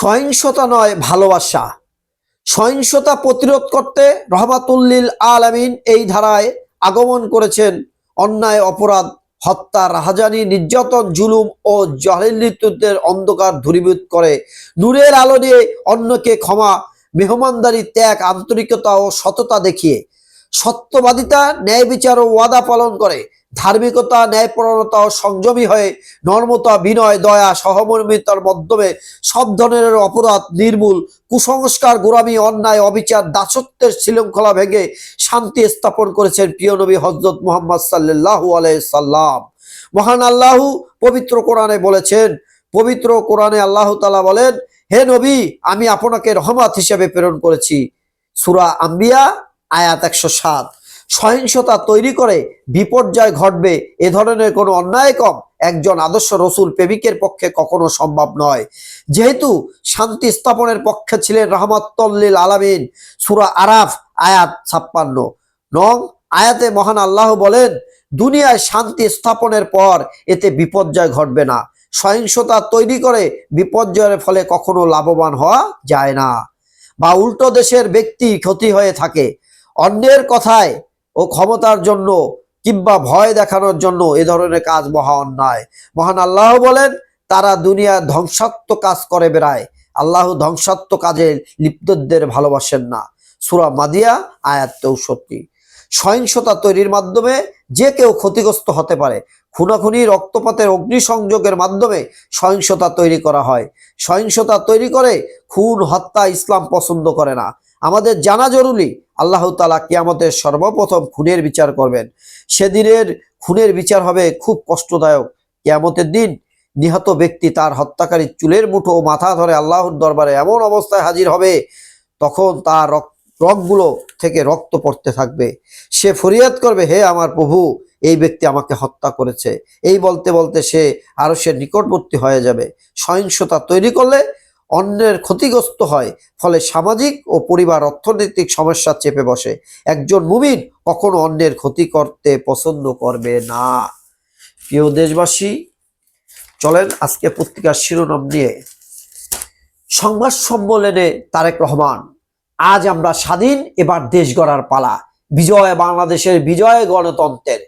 সহিংসতা নয় ভালোবাসা। সহিংসতা প্রতিরোধ করতে রহমাতুল্লিল আলামিন এই ধারায় আগমন করেছেন। অন্যায়, অপরাধ, হত্যা, রাহাজানি, নির্যাতন, জুলুম ও জাহিলিয়াতের অন্ধকার দূরীভূত করে নূরের আলো দিয়ে অন্যকে ক্ষমা, মেহমানদারি, ত্যাগ, আন্তরিকতা ও সততা দেখিয়ে সত্যবাদিতা, ন্যায় বিচার ও ওয়াদা পালন করে ধার্মিকতা, ন্যায়পরায়ণতা ও সংযমী হয়ে নর্মতা, বিনয়, দয়া, সহমর্মিতার মাধ্যমে সব ধরনের অপরাধ নির্মূল, কুসংস্কার, গোলামি, অন্যায়, অবিচার, দাসত্বের শৃঙ্খলা ভেঙে শান্তি স্থাপন করেছেন প্রিয় নবী হযরত মুহাম্মদ সাল্লাল্লাহু আলাইহি সাল্লাম। মহান আল্লাহ পবিত্র কোরআনে বলেছেন, পবিত্র কোরআনে আল্লাহ তাআলা বলেন, হে নবী, আমি আপনাকে রহমত হিসেবে প্রেরণ করেছি। সূরা আম্বিয়া আয়াত 107। সহিংসতা তৈরি করে বিপর্যয় ঘটবে এ ধরনের কোনো অন্যায় কম একজন আদর্শ রসুল প্রেমিকের পক্ষে কখনো সম্ভব নয়। যেহেতু শান্তি স্থাপনের পক্ষে ছিলেন রহমাতুল লিল আলামিন। সূরা আরাফ আয়াত 56 নং আয়াতে মহান আল্লাহ বলেন, দুনিয়ায় শান্তি স্থাপনের পর এতে বিপর্যয় ঘটবে না। সহিংসতা তৈরি করে বিপর্যয়ের ফলে কখনো লাভবান হওয়া যায় না, বা উল্টো দেশের ব্যক্তি ক্ষতি হয়ে থাকে। অন্যের কথায় ও ক্ষমতার জন্য কিংবা ভয় দেখানোর জন্য এ ধরনের কাজ মহা অন্যায়। মহান আল্লাহ বলেন, তারা দুনিয়ার ধ্বংসাত্মক কাজ করে বেড়ায়, আল্লাহ ধ্বংসাত্মক কাজে লিপ্তদের ভালোবাসেন না। সূরা মাদিয়া আয়াত 64। সহিংসতা তৈরির মাধ্যমে যে কেউ ক্ষতিগ্রস্ত হতে পারে। খুনাখুনি, রক্তপাতের, অগ্নিসংযোগের মাধ্যমে সহিংসতা তৈরি করা হয়। সহিংসতা তৈরি করে খুন, হত্যা ইসলাম পছন্দ করে না। আমাদের জানা জরুরি, আল্লাহ তাআলা কিয়ামতের সর্বপ্রথম খুনের বিচার করবেন। সেদিনের খুনের বিচার হবে খুব কষ্টদায়ক। কিয়ামতের দিন নিহত ব্যক্তি তার হত্যাকারী চুলের মুঠো ও মাথা ধরে আল্লাহর দরবারে এমন অবস্থায় হাজির হবে, তখন তার রগগুলো থেকে রক্ত পড়তে থাকবে। সে ফরিয়াদ করবে, হে আমার প্রভু, এই ব্যক্তি আমাকে হত্যা করেছে। এই বলতে বলতে সে আরশের নিকটবর্তী হয়ে যাবে। সহিংসতা তৈরি করলে অন্যের ক্ষতিগ্রস্ত হয়, ফলে সামাজিক ও পরিবার অর্থনৈতিক সমস্যা চেপে বসে। একজন মুমিন কখনো অন্যের ক্ষতি করতে পছন্দ করবে না। প্রিয় দেশবাসী, চলেন আজকে পত্রিকার শিরোনাম নিয়ে সংবাদ সম্মেলনে তারেক রহমান, আজ আমরা স্বাধীন, এবার দেশ গড়ার পালা। বিজয় বাংলাদেশের, বিজয় গণতন্ত্রের।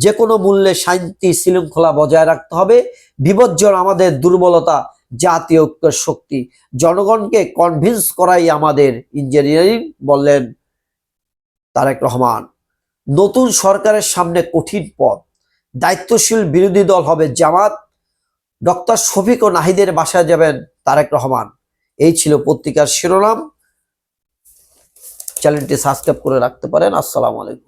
যে কোনো মূল্যে শান্তি শৃঙ্খলা বজায় রাখতে হবে। বিপর্যয় আমাদের দুর্বলতা, জাতীয় ঐক্যের শক্তি। জনগণকে কনভিন্স করাই আমাদের ইঞ্জিনিয়ারিং, বললেন তারেক রহমান। নতুন সরকারের সামনে কঠিন পথ। দায়িত্বশীল বিরোধী দল হবে জামাত। ডক্টর শফিক ও নাহিদের বাসায় যাবেন তারেক রহমান। এই ছিল পত্রিকার শিরোনাম। চ্যানেলটি সাবস্ক্রাইব করে রাখতে পারেন। আসসালামু আলাইকুম।